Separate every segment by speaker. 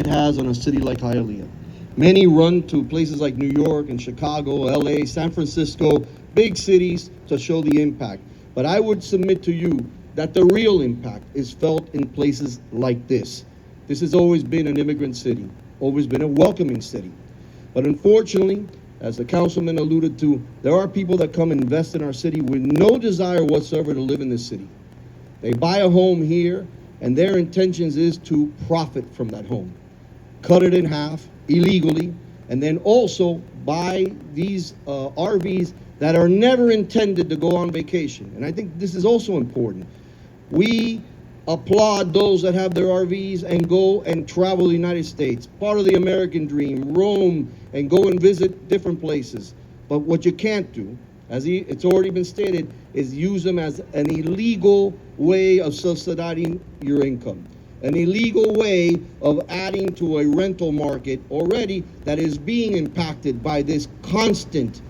Speaker 1: it has on a city like Hialeah. Many run to places like New York and Chicago, LA, San Francisco, big cities to show the impact. But I would submit to you that the real impact is felt in places like this. This has always been an immigrant city, always been a welcoming city. But unfortunately, as the councilman alluded to, there are people that come and invest in our city with no desire whatsoever to live in this city. They buy a home here, and their intentions is to profit from that home. Cut it in half illegally, and then also buy these RVs that are never intended to go on vacation. And I think this is also important. We applaud those that have their RVs and go and travel the United States, part of the American dream, roam and go and visit different places. But what you can't do, as it's already been stated, is use them as an illegal way of subsidizing your income, an illegal way of adding to a rental market already that is being impacted by this constant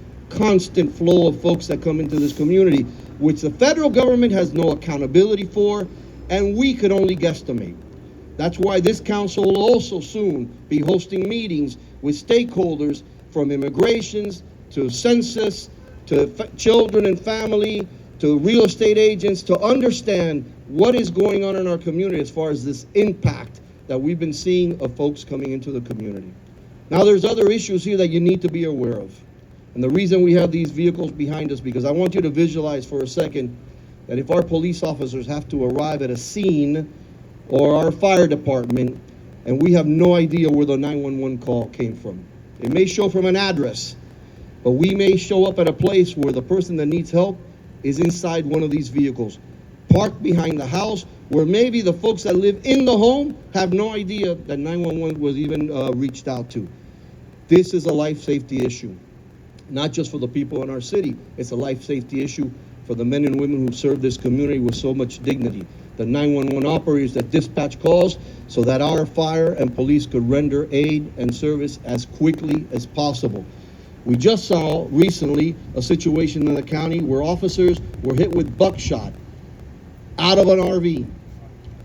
Speaker 1: flow of folks that come into this community, which the federal government has no accountability for, and we could only guesstimate. That's why this council will also soon be hosting meetings with stakeholders from immigrations to census to children and family to real estate agents to understand what is going on in our community as far as this impact that we've been seeing of folks coming into the community. Now there's other issues here that you need to be aware of. And the reason we have these vehicles behind us, because I want you to visualize for a second that if our police officers have to arrive at a scene or our fire department and we have no idea where the 911 call came from. It may show from an address, but we may show up at a place where the person that needs help is inside one of these vehicles, parked behind the house, where maybe the folks that live in the home have no idea that 911 was even reached out to. This is a life safety issue, not just for the people in our city. It's a life safety issue for the men and women who serve this community with so much dignity. The 911 operators that dispatch calls so that our fire and police could render aid and service as quickly as possible. We just saw recently a situation in the county where officers were hit with buckshot out of an RV,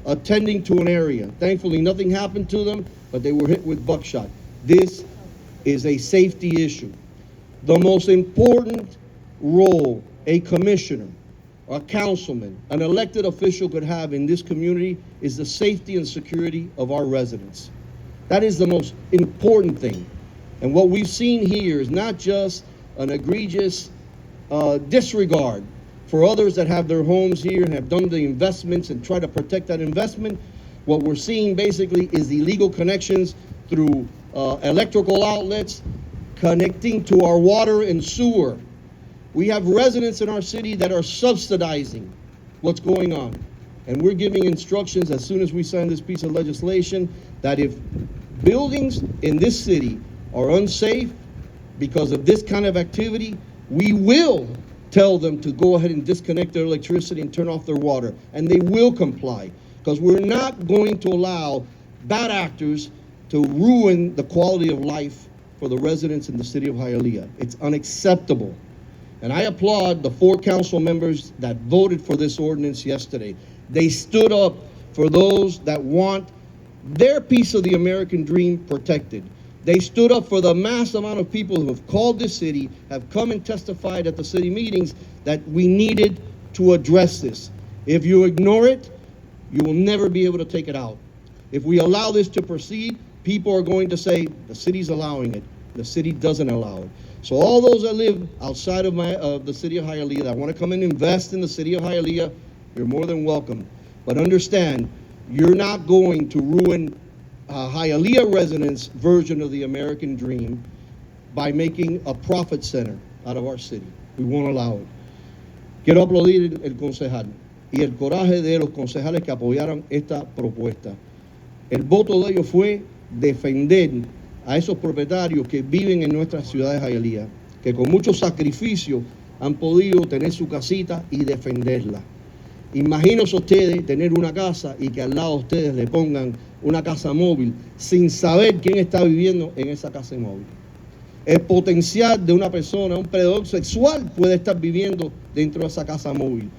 Speaker 1: attending to an area. Thankfully, nothing happened to them, but they were hit with buckshot. This is a safety issue. The most important role a commissioner, a councilman, an elected official could have in this community is the safety and security of our residents. That is the most important thing. And what we've seen here is not just an egregious disregard for others that have their homes here and have done the investments and try to protect that investment. What we're seeing basically is illegal connections through electrical outlets connecting to our water and sewer. We have residents in our city that are subsidizing what's going on. And we're giving instructions as soon as we sign this piece of legislation that if buildings in this city are unsafe because of this kind of activity, we will tell them to go ahead and disconnect their electricity and turn off their water. And they will comply, because we're not going to allow bad actors to ruin the quality of life for the residents in the city of Hialeah. It's unacceptable. And I applaud the 4 council members that voted for this ordinance yesterday. They stood up for those that want their piece of the American dream protected. They stood up for the mass amount of people who have called this city, have come and testified at the city meetings that we needed to address this. If you ignore it, you will never be able to take it out. If we allow this to proceed, people are going to say, the city's allowing it. The city doesn't allow it. So all those that live outside of the city of Hialeah that want to come and invest in the city of Hialeah, you're more than welcome. But understand, you're not going to ruin Hialeah residents' version of the American dream by making a profit center out of our city. We won't allow it. Quiero aplaudir el concejal y el coraje de los concejales que apoyaron esta propuesta. El voto de ellos fue defender a esos propietarios que viven en nuestra ciudad de Hialeah, que con mucho sacrificio han podido tener su casita y defenderla. Imagínense ustedes tener una casa y que al lado de ustedes le pongan una casa móvil sin saber quién está viviendo en esa casa móvil. El potencial de una persona, un predador sexual, puede estar viviendo dentro de esa casa móvil.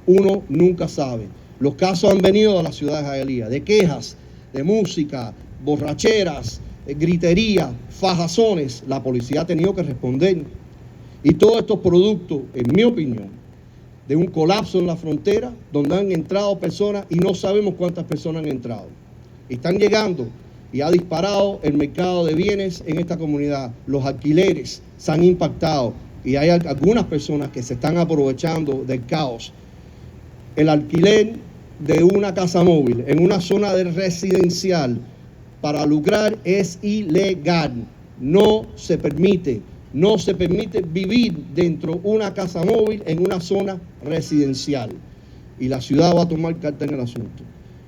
Speaker 1: Uno nunca sabe. Los casos han venido a la ciudad de Hialeah, de quejas, de música, borracheras, gritería, fajazones, la policía ha tenido que responder. Y todos estos productos, en mi opinión, de un colapso en la frontera, donde han entrado personas y no sabemos cuántas personas han entrado. Están llegando y ha disparado el mercado de bienes en esta comunidad. Los alquileres se han impactado y hay algunas personas que se están aprovechando del caos. El alquiler de una casa móvil en una zona de residencial para lucrar es ilegal. No se permite vivir dentro de una casa móvil en una zona residencial. Y la ciudad va a tomar carta en el asunto.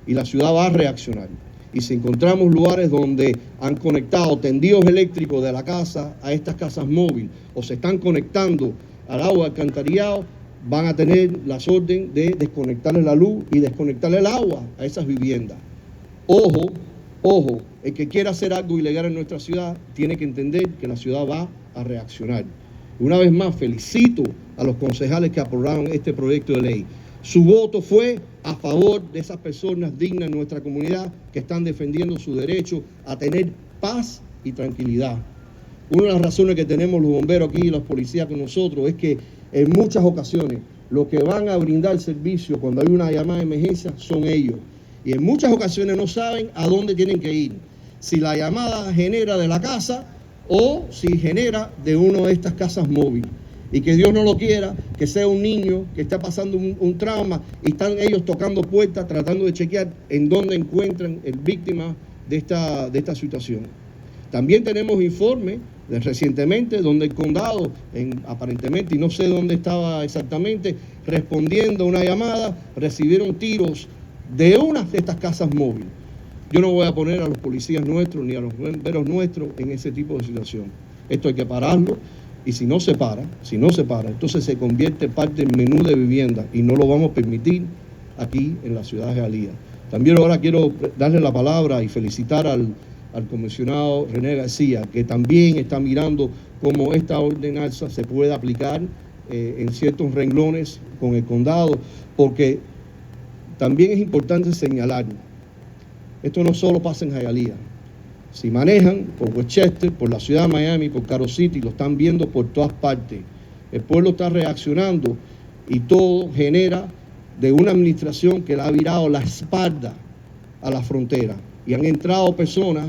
Speaker 1: Y la ciudad va a reaccionar. Y si encontramos lugares donde han conectado tendidos eléctricos de la casa a estas casas móviles o se están conectando al agua alcantarillado, van a tener las órdenes de desconectarle la luz y desconectarle el agua a esas viviendas. Ojo, ojo, el que quiera hacer algo ilegal en nuestra ciudad tiene que entender que la ciudad va a reaccionar. Una vez más, felicito a los concejales que aprobaron este proyecto de ley. Su voto fue a favor de esas personas dignas en nuestra comunidad que están defendiendo su derecho a tener paz y tranquilidad. Una de las razones que tenemos los bomberos aquí y los policías con nosotros es que en muchas ocasiones los que van a brindar servicio cuando hay una llamada de emergencia son ellos. Y en muchas ocasiones no saben a dónde tienen que ir. Si la llamada genera de la casa o si genera de una de estas casas móviles. Y que Dios no lo quiera, que sea un niño que está pasando un trauma y están ellos tocando puertas tratando de chequear en dónde encuentran el víctima de esta situación. También tenemos informes recientemente donde el condado, aparentemente, y no sé dónde estaba exactamente, respondiendo a una llamada, recibieron tiros de una de estas casas móviles. Yo no voy a poner a los policías nuestros ni a los bomberos nuestros en ese tipo de situación. Esto hay que pararlo. Y si no se para, entonces se convierte en parte del menú de vivienda y no lo vamos a permitir aquí en la ciudad de Hialeah. También ahora quiero darle la palabra y felicitar al comisionado René García, que también está mirando cómo esta ordenanza se puede aplicar en ciertos renglones con el condado, porque también es importante señalar, esto no solo pasa en Hialeah. Si manejan por Westchester, por la ciudad de Miami, por Carol City, lo están viendo por todas partes. El pueblo está reaccionando y todo genera de una administración que le ha virado la espalda a la frontera. Y han entrado personas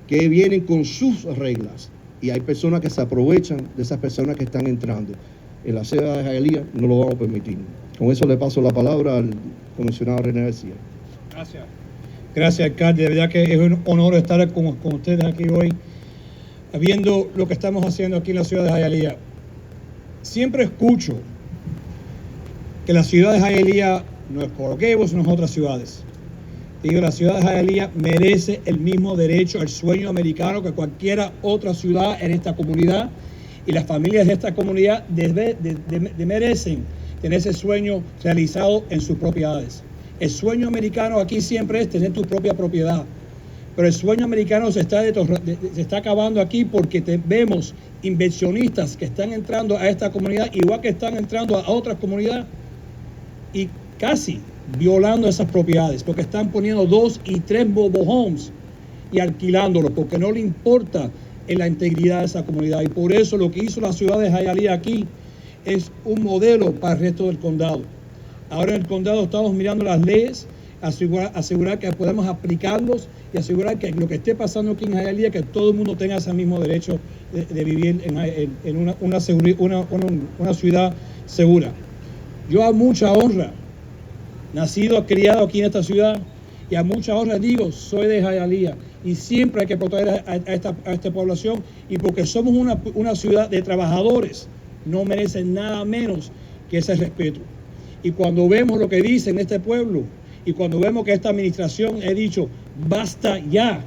Speaker 1: que vienen con sus reglas. Y hay personas que se aprovechan de esas personas que están entrando. En la ciudad de Hialeah no lo vamos a permitir. Con eso le paso la palabra al comisionado René García.
Speaker 2: Gracias. Gracias, alcalde. De verdad que es un honor estar con ustedes aquí hoy, viendo lo que estamos haciendo aquí en la ciudad de Hialeah. Siempre escucho que la ciudad de Hialeah no es Colocación, sino otras ciudades. Digo, la ciudad de Hialeah merece el mismo derecho al sueño americano que cualquier otra ciudad en esta comunidad, y las familias de esta comunidad merecen tener ese sueño realizado en sus propiedades. El sueño americano aquí siempre es tener tu propia propiedad, pero el sueño americano se está acabando aquí porque vemos inversionistas que están entrando a esta comunidad, igual que están entrando a otras comunidades y casi violando esas propiedades, porque están poniendo 2 y 3 mobile homes y alquilándolos, porque no le importa en la integridad de esa comunidad. Y por eso lo que hizo la ciudad de Hialeah aquí es un modelo para el resto del condado. Ahora en el condado estamos mirando las leyes, asegurar que podamos aplicarlos y asegurar que lo que esté pasando aquí en Hialeah, que todo el mundo tenga ese mismo derecho de vivir en una ciudad segura. Yo a mucha honra, nacido, criado aquí en esta ciudad, y a mucha honra digo, soy de Hialeah, y siempre hay que proteger a esta población, y porque somos una ciudad de trabajadores, no merecen nada menos que ese respeto. Y cuando vemos lo que dicen este pueblo, y cuando vemos que esta administración ha dicho, basta ya,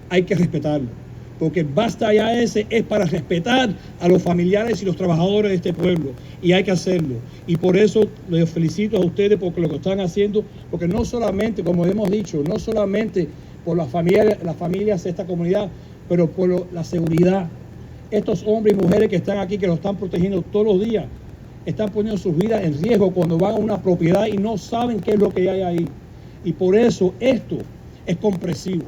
Speaker 2: hay que respetarlo. Porque basta ya ese es para respetar a los familiares y los trabajadores de este pueblo. Y hay que hacerlo. Y por eso les felicito a ustedes por lo que están haciendo, porque no solamente, como hemos dicho, no solamente por las familias de esta comunidad, pero por la seguridad. Estos hombres y mujeres que están aquí, que lo están protegiendo todos los días, están poniendo sus vidas en riesgo cuando van a una propiedad y no saben qué es lo que hay ahí. Y por eso esto es comprensivo.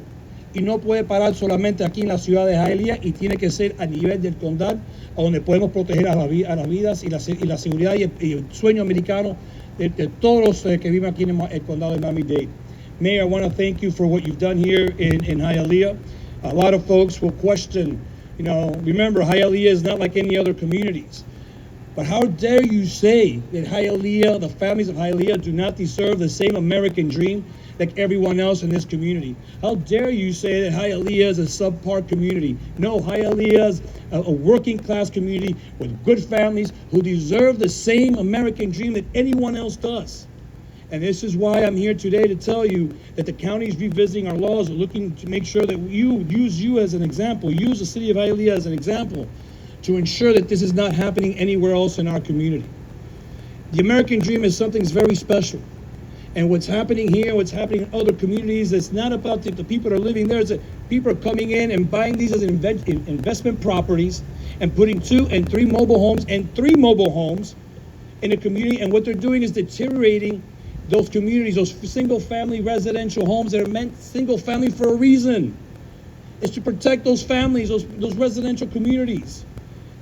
Speaker 2: y no puede parar solamente aquí en la ciudad de Hialeah y tiene que ser a nivel del condado, a donde podemos proteger a las vidas y la seguridad y el sueño americano de todos los que viven aquí en el condado de Miami-Dade. Mayor, I want to thank you for what you've done here in Hialeah. A lot of folks will question, remember, Hialeah is not like any other communities. But how dare you say that Hialeah, the families of Hialeah, do not deserve the same American dream like everyone else in this community? How dare you say that Hialeah is a subpar community? No, Hialeah is a working class community with good families who deserve the same American dream that anyone else does. And this is why I'm here today to tell you that the county is revisiting our laws, looking to make sure that use you as an example, use the city of Hialeah as an example to ensure that this is not happening anywhere else in our community. The American dream is something very special. And what's happening here, what's happening in other communities, it's not about the people that are living there. It's that people are coming in and buying these as investment properties and putting 2 and 3 mobile homes in a community. And what they're doing is deteriorating those communities, those single-family residential homes that are meant single-family for a reason. It's to protect those families, those residential communities.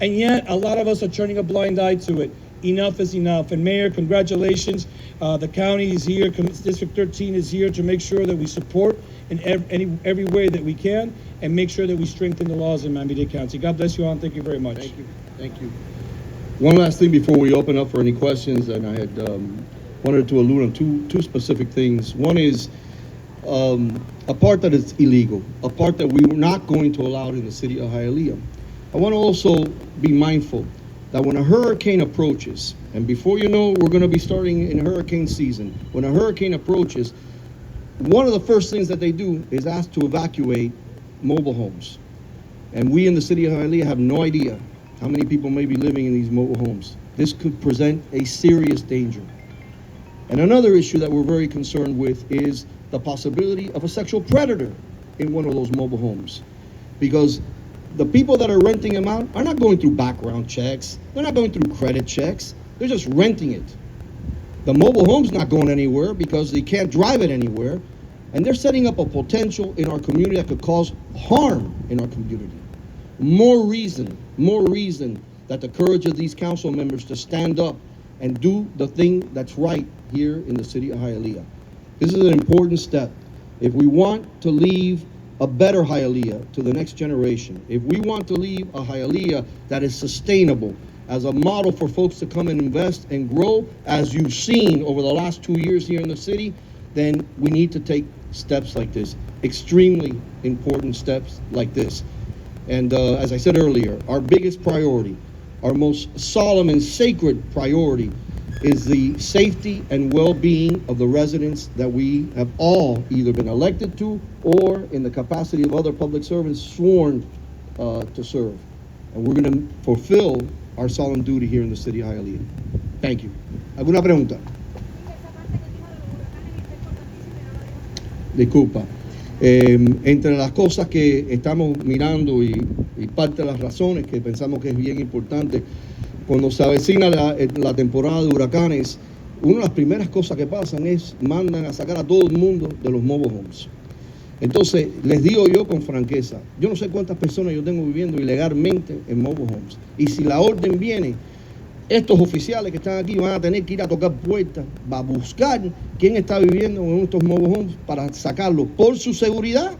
Speaker 2: And yet, a lot of us are turning a blind eye to it. Enough is enough. And Mayor, congratulations. The county is here, District 13 is here to make sure that we support in every way that we can and make sure that we strengthen the laws in Miami-Dade County. God bless you all, and thank you very much.
Speaker 1: Thank you. Thank you. One last thing before we open up for any questions, and I had wanted to allude on two specific things. One is a part that is illegal, a part that we were not going to allow in the city of Hialeah. I want to also be mindful that when a hurricane approaches, and before you know, we're going to be starting in hurricane season. When a hurricane approaches, one of the first things that they do is ask to evacuate mobile homes. And we in the city of Hialeah have no idea how many people may be living in these mobile homes. This could present a serious danger. And another issue that we're very concerned with is the possibility of a sexual predator in one of those mobile homes. Because the people that are renting them out are not going through background checks. They're not going through credit checks. They're just renting it. The mobile home's not going anywhere because they can't drive it anywhere. And they're setting up a potential in our community that could cause harm in our community. More reason that the courage of these council members to stand up and do the thing that's right here in the city of Hialeah. This is an important step. If we want to leave a better Hialeah to the next generation, if we want to leave a Hialeah that is sustainable as a model for folks to come and invest and grow, as you've seen over the last 2 years here in the city, then we need to take steps like this, extremely important steps like this. And as I said earlier, our biggest priority, our most solemn and sacred priority is the safety and well-being of the residents that we have all either been elected to or in the capacity of other public servants sworn to serve. And we're going to fulfill our solemn duty here in the city of Hialeah. Thank you. ¿Alguna pregunta? Disculpa. Entre las cosas que estamos mirando y parte de las razones que pensamos que es bien importante, cuando se avecina la temporada de huracanes, una de las primeras cosas que pasan es mandan a sacar a todo el mundo de los mobile homes. Entonces, les digo yo con franqueza, yo no sé cuántas personas yo tengo viviendo ilegalmente en mobile homes. Y si la orden viene, estos oficiales que están aquí van a tener que ir a tocar puertas, va a buscar quién está viviendo en estos mobile homes para sacarlo por su seguridad,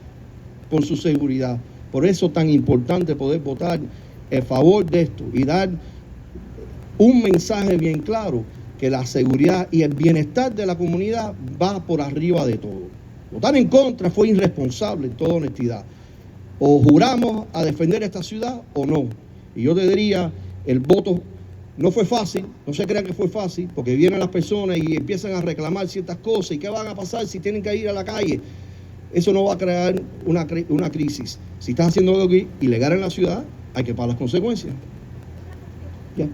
Speaker 1: por su seguridad. Por eso tan importante poder votar en favor de esto y dar un mensaje bien claro que la seguridad y el bienestar de la comunidad va por arriba de todo. Votar en contra fue irresponsable en toda honestidad. O juramos a defender esta ciudad o no. Y yo te diría, el voto no fue fácil, no se crean que fue fácil, porque vienen las personas y empiezan a reclamar ciertas cosas. ¿Y qué van a pasar si tienen que ir a la calle? Eso no va a crear una crisis. Si estás haciendo algo ilegal en la ciudad, hay que pagar las consecuencias. Ya.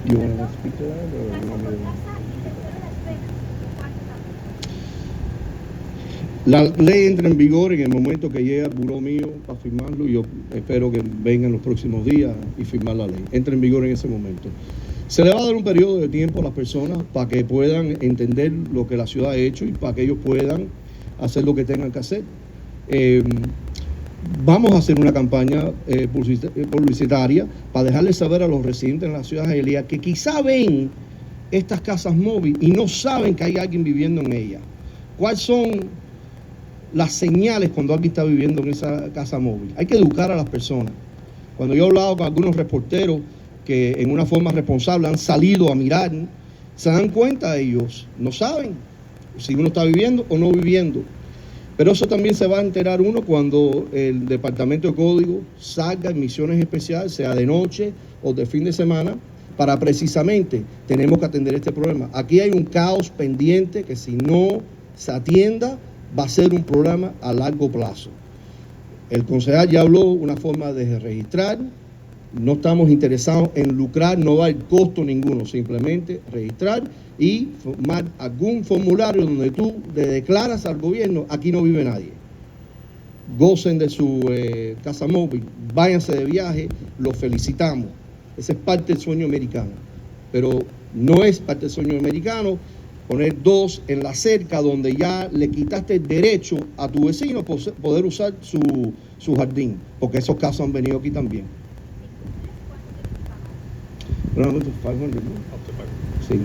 Speaker 1: You want to speak to that, or La ley entra en vigor en el momento que llegue al buró mío para firmarlo, y yo espero que vengan los próximos días y firmar la ley. Entra en vigor en ese momento. Se le va a dar un periodo de tiempo a las personas para que puedan entender lo que la ciudad ha hecho y para que ellos puedan hacer lo que tengan que hacer. Vamos a hacer una campaña publicitaria para dejarles saber a los residentes de la ciudad de Hialeah que quizá ven estas casas móviles y no saben que hay alguien viviendo en ellas. ¿Cuáles son las señales cuando alguien está viviendo en esa casa móvil? Hay que educar a las personas. Cuando yo he hablado con algunos reporteros que en una forma responsable han salido a mirar, se dan cuenta ellos, no saben si uno está viviendo o no viviendo. Pero eso también se va a enterar uno cuando el Departamento de Código salga en misiones especiales, sea de noche o de fin de semana, para precisamente tenemos que atender este problema. Aquí hay un caos pendiente que si no se atienda va a ser un problema a largo plazo. El concejal ya habló una forma de registrar. No estamos interesados en lucrar, no va a haber costo ninguno, simplemente registrar y formar algún formulario donde tú le declaras al gobierno: aquí no vive nadie. Gocen de su casa móvil, váyanse de viaje, los felicitamos. Ese es parte del sueño americano, pero no es parte del sueño americano poner dos en la cerca donde ya le quitaste el derecho a tu vecino poder usar su jardín, porque esos casos han venido aquí también. Sí.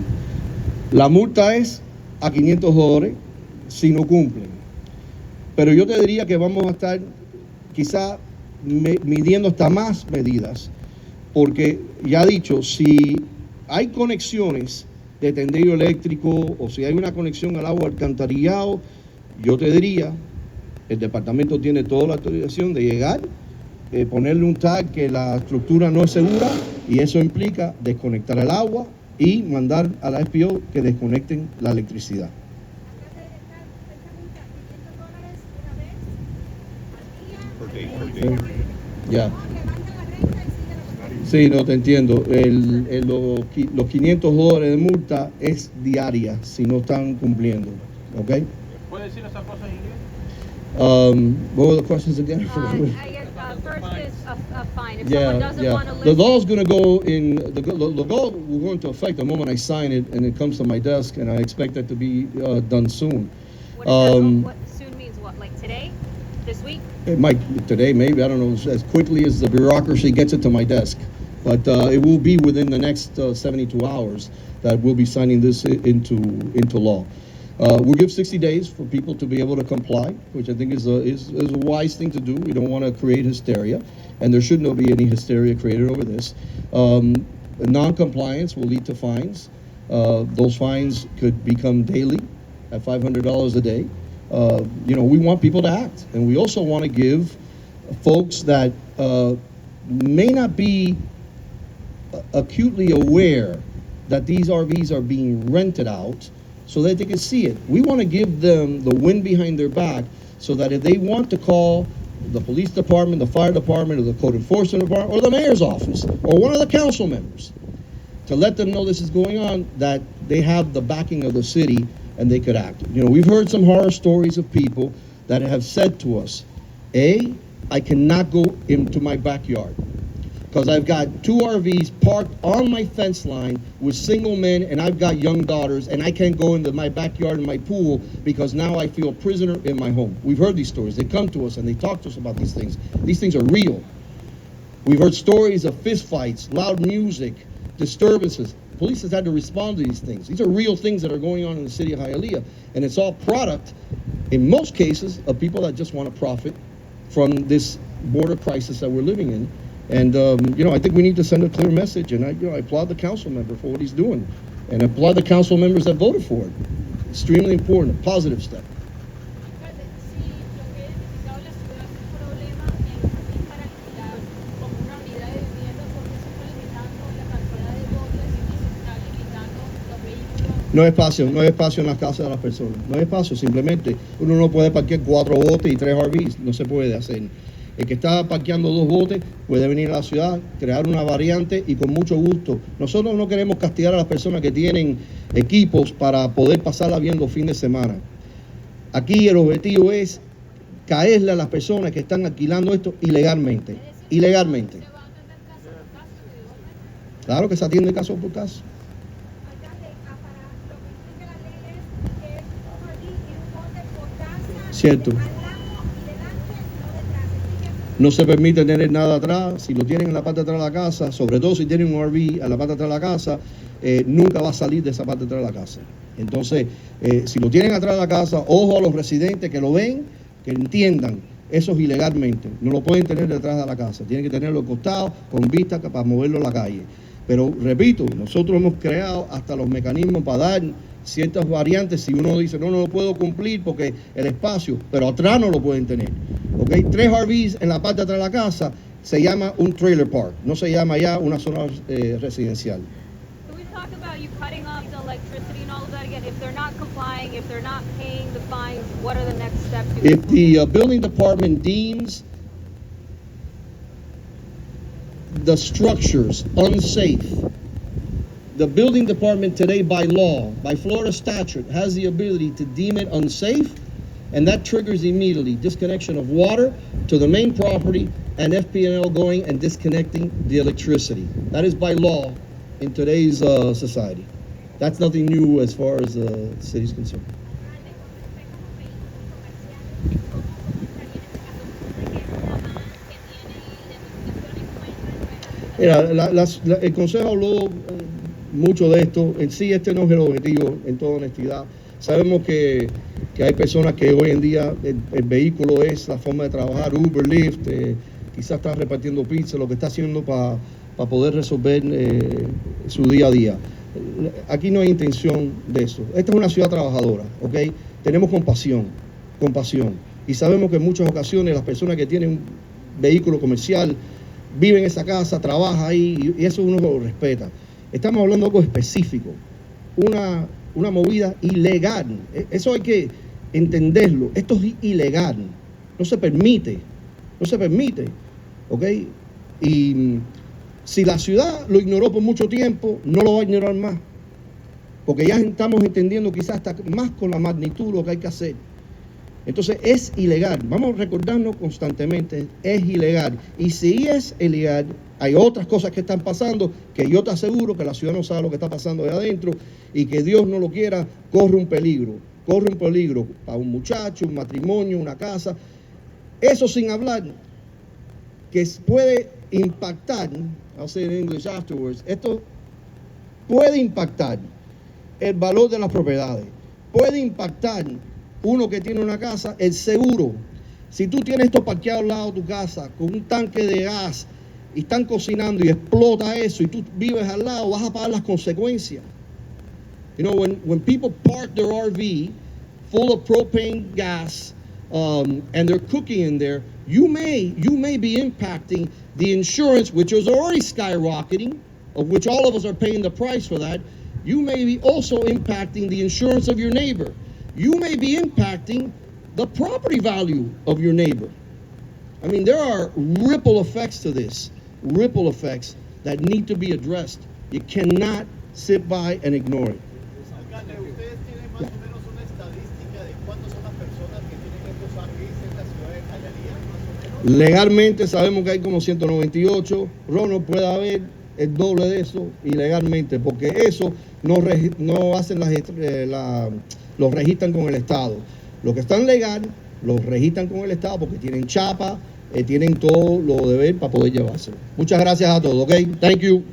Speaker 1: La multa es a $500 si no cumplen. Pero yo te diría que vamos a estar quizá midiendo hasta más medidas, porque ya he dicho, si hay conexiones de tendido eléctrico o si hay una conexión al agua alcantarillado, yo te diría, el departamento tiene toda la autorización de llegar, ponerle un tag que la estructura no es segura, y eso implica desconectar el agua y mandar a la SPO que desconecten la electricidad. Ya. Sí, no te entiendo. Los $500 de multa es diaria si no están cumpliendo. ¿Ok?
Speaker 3: ¿Puede decir esas cosas en inglés?
Speaker 1: What were the questions again?
Speaker 4: I guess first is a fine. If someone doesn't want to
Speaker 1: The
Speaker 4: listen.
Speaker 1: law is going to go in. The law will go into effect the moment I sign it, and it comes to my desk, and I expect that to be done soon.
Speaker 4: What, is that, what soon means what? Like today? This week?
Speaker 1: It might today, maybe, I don't know, as quickly as the bureaucracy gets it to my desk, but it will be within the next 72 hours that we'll be signing this into law. We'll give 60 days for people to be able to comply, which I think is a wise thing to do. We don't want to create hysteria, and there should not be any hysteria created over this. Non-compliance will lead to fines. Those fines could become daily at $500 a day. We want people to act, and we also want to give folks that may not be acutely aware that these RVs are being rented out, so that they can see it. We want to give them the wind behind their back, so that if they want to call the police department, the fire department, or the code enforcement department, or the mayor's office, or one of the council members, to let them know this is going on, that they have the backing of the city and they could act. We've heard some horror stories of people that have said to us, I cannot go into my backyard because I've got 2 RVs parked on my fence line with single men, and I've got young daughters, and I can't go into my backyard and my pool because now I feel a prisoner in my home. We've heard these stories. They come to us and they talk to us about these things. These things are real. We've heard stories of fistfights, loud music, disturbances. Police has had to respond to these things. These are real things that are going on in the city of Hialeah, and it's all product, in most cases, of people that just want to profit from this border crisis that we're living in. And, I think we need to send a clear message, and I applaud the council member for what he's doing, and I applaud the council members that voted for it. Extremely important, a positive step. No hay espacio en las casas de las personas. No hay espacio, simplemente uno no puede parquear 4 botes y 3 RVs, no se puede hacer. El que está parqueando 2 botes puede venir a la ciudad, crear una variante y con mucho gusto. Nosotros no queremos castigar a las personas que tienen equipos para poder pasarla bien los fines de semana. Aquí el objetivo es caerle a las personas que están alquilando esto ilegalmente. Ilegalmente. Claro que se atiende caso por caso. Cierto. No se permite tener nada atrás. Si lo tienen en la parte de atrás de la casa, sobre todo si tienen un RV en la parte de atrás de la casa, nunca va a salir de esa parte de atrás de la casa. Entonces, si lo tienen atrás de la casa, ojo a los residentes que lo ven, que entiendan, eso es ilegalmente. No lo pueden tener detrás de la casa. Tienen que tenerlo al costado, con vista para moverlo a la calle. Pero, repito, nosotros hemos creado hasta los mecanismos para dar ciertas variantes. Si uno dice, no lo puedo cumplir porque el espacio, pero atrás no lo pueden tener. ¿Okay? 3 RVs en la parte de atrás de la casa se llama un trailer park, no se llama ya una zona residencial.
Speaker 4: Can we talk about you cutting off the electricity and all of that again? If they're not complying, if they're not paying the fines, what are the next steps?
Speaker 1: If the building department deems the structures unsafe, the building department today by law, by Florida statute, has the ability to deem it unsafe, and that triggers immediately disconnection of water to the main property and FP&L going and disconnecting the electricity. That is by law in today's society. That's nothing new as far as the city is concerned. Mira, el consejo habló mucho de esto. En sí, este no es el objetivo, en toda honestidad. Sabemos que hay personas que hoy en día el vehículo es la forma de trabajar, Uber, Lyft, quizás está repartiendo pizza, lo que está haciendo para poder resolver su día a día. Aquí no hay intención de eso. Esta es una ciudad trabajadora, ¿ok? Tenemos compasión. Y sabemos que en muchas ocasiones las personas que tienen un vehículo comercial viven en esa casa, trabaja ahí, y eso uno lo respeta. Estamos hablando de algo específico, una movida ilegal. Eso hay que entenderlo. Esto es ilegal, no se permite, ¿ok? Y si la ciudad lo ignoró por mucho tiempo, no lo va a ignorar más, porque ya estamos entendiendo quizás hasta más con la magnitud lo que hay que hacer. Entonces es ilegal, vamos a recordarnos constantemente, es ilegal. Y si es ilegal, hay otras cosas que están pasando que yo te aseguro que la ciudad no sabe lo que está pasando de adentro, y que Dios no lo quiera, corre un peligro para un muchacho, un matrimonio, una casa. Eso sin hablar que puede impactar, I'll say it in English afterwards, esto puede impactar el valor de las propiedades, puede impactar uno que tiene una casa, el seguro. Si tú tienes esto parqueado al lado de tu casa con un tanque de gas y están cocinando y explota eso y tú vives al lado, vas a pagar las consecuencias. You know, when people park their RV full of propane gas and they're cooking in there, you may be impacting the insurance, which is already skyrocketing, of which all of us are paying the price for that. You may be also impacting the insurance of your neighbor. You may be impacting the property value of your neighbor. I mean, there are ripple effects to this, ripple effects that need to be addressed. You cannot sit by and ignore it.
Speaker 5: Alcalde, ¿ustedes tienen más o menos una estadística de cuántas son las personas que tienen estos RVs en la ciudad de Hialeah, más o menos?
Speaker 1: Legalmente sabemos que hay como 198. Ronald, puede haber el doble de eso ilegalmente, porque eso no hacen los registran con el Estado. Los que están legal, los registran con el Estado porque tienen chapa, tienen todo lo deber para poder llevarse. Muchas gracias a todos, ¿ok? Thank you.